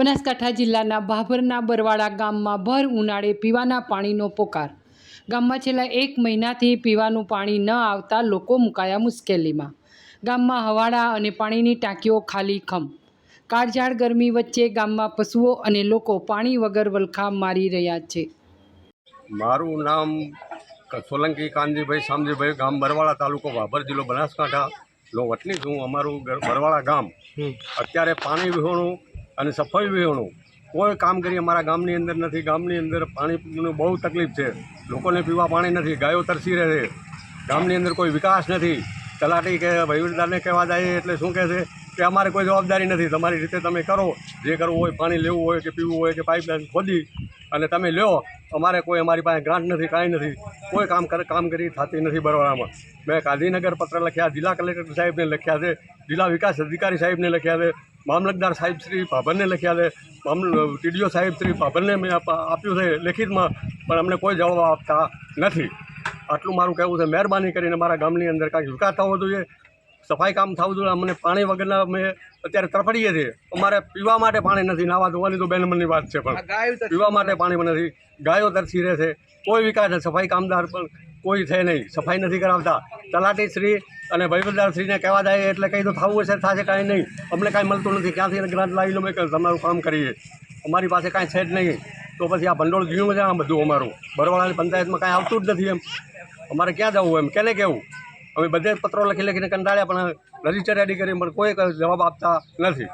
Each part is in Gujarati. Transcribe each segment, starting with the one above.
બનાસકાંઠા જિલ્લાના ભાભરના બરવાડા ગામમાં ભર ઉનાળે પીવાના પાણીનો પોકાર। ગામમાં છેલ્લા 1 મહિનાથી પીવાનું પાણી ન આવતા લોકો મુકાયા મુશ્કેલીમાં। ગામમાં હવાડા અને પાણીની ટાંકીઓ ખાલી ખમ। કાળઝાળ ગરમી વચ્ચે ગામમાં પશુઓ અને લોકો પાણી વગર વલખા મારી રહ્યા છે। મારું નામ સોલંકી કાનજીભાઈ શામજીભાઈ, ગામ બરવાડા, તાલુકો ભાભર, જિલ્લો બનાસકાંઠા નો વતની છું। અમારું બરવાડા ગામ અત્યારે પાણી વિહોણું અને સફાઈ વિહોણું કોઈ કામ કરી અમારા ગામની અંદર નથી। ગામની અંદર પાણીની બહુ તકલીફ છે, લોકોને પીવા પાણી નથી, ગાયો તરસી રહે છે। ગામની અંદર કોઈ વિકાસ નથી। તલાટી કે વહીવટદારને કહેવા જાય એટલે શું કહે છે કે અમારે કોઈ જવાબદારી નથી, તમારી રીતે તમે કરો, જે કરવું હોય, પાણી લેવું હોય કે પીવું હોય કે પાઇપલાઇન ખોદી અને તમે લ્યો, અમારે કોઈ અમારી પાસે ગ્રાન્ટ નથી, કાંઈ નથી, કોઈ કામગીરી થતી નથી બરવાડામાં। મેં ગાંધીનગર પત્ર લખ્યા, જિલ્લા કલેક્ટર સાહેબને લખ્યા છે, જિલ્લા વિકાસ અધિકારી સાહેબને લખ્યા છે, મામલતદાર સાહેબ શ્રી ભાભરને લખ્યા છે, ટીડીઓ સાહેબ શ્રી ભાભરને મેં આપ્યું છે લેખિતમાં, પણ અમને કોઈ જવાબ આપતા નથી। આટલું મારું કહેવું છે। મહેરબાની કરીને મારા ગામની અંદર કાંઈક વિકાસ થવો જોઈએ, સફાઈ કામ થવું જોઈએ। અમને પાણી વગરના અમે અત્યારે તરફડીએ છીએ। અમારે પીવા માટે પાણી નથી, નાવા ધોવાની તો બેનમનની વાત છે, પણ પીવા માટે પાણી નથી, ગાયો તરસી રહે છે। કોઈ વિકાસ નથી, સફાઈ કામદાર પણ કોઈ છે નહીં, સફાઈ નથી કરાવતા। તલાટી શ્રી અને વહીવટદારશ્રીને કહેવા જાય એટલે કંઈ તો થવું હશે, થશે, કાંઈ નહીં, અમને કાંઈ મળતું નથી। ક્યાંથી ગ્રાન્ટ લાવી લો, મેં તમારું કામ કરીએ, અમારી પાસે કાંઈ છે જ નહીં। તો પછી આ ભંડોળ ગયું છે આ બધું અમારું, બરવાડાની પંચાયતમાં કાંઈ આવતું જ નથી। એમ અમારે ક્યાં જવું, એમ કેને કહેવું? અમે બધે પત્રો લખીને કંટાળ્યા, પણ રજીસ્ટર રેડી કરી પણ કોઈ જવાબ આપતા નથી।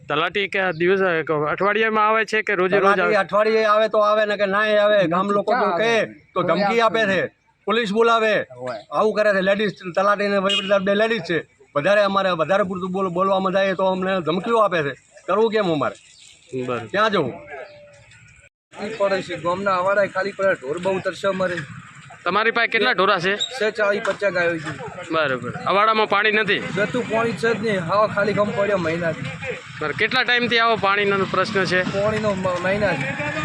તલાટી કે દિવસ અઠવાડિયામાં આવે છે કે રોજે રોજ આવે? અઠવાડિયે આવે તો આવે ને કે ના આવે। ગામ લોકો કહે તો ધમકી આપે છે, પોલીસ બોલાવે, આવું કરે છે। લેડીઝ તલાટી ને વહીવટદાર બે લેડીઝ છે, અમારે વધારે પૂરતું બોલવામાં જાય તો અમને ધમકીઓ આપે છે। કરવું કેમ અમારે? ક્યાં જવું પડે છે? ગામના અવાડા ખાલી પડે, ઢોર બહુ તરસે અમારે। તમારી પાસે કેટલા ઢોરા છે? 40-50 ગાયો છે। બરાબર। અવાડામાં પાણી નથી? ગતું પાણી છે જ નહીં, હાવ ખાલી ગમ પડ્યો મહિનાથી। બરાબર। કેટલા ટાઈમથી આવો પાણીનો પ્રશ્ન છે? પાણીનો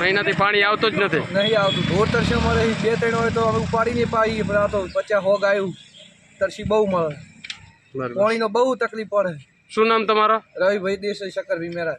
મહિનાથી પાણી આવતો જ નથી? નહીં આવતું, ઢોર તરસે મળે 2-3 હોય તો અમે ઉપાડી નહીં પાડીએ, પણ આ તો 50-100 ગાયું તરસી બહુ મળે। પાણીનો બહુ તકલીફ પડે। શું નામ તમારો? રવિભાઈ દેસાઈ, શક્કર ભીમેરા।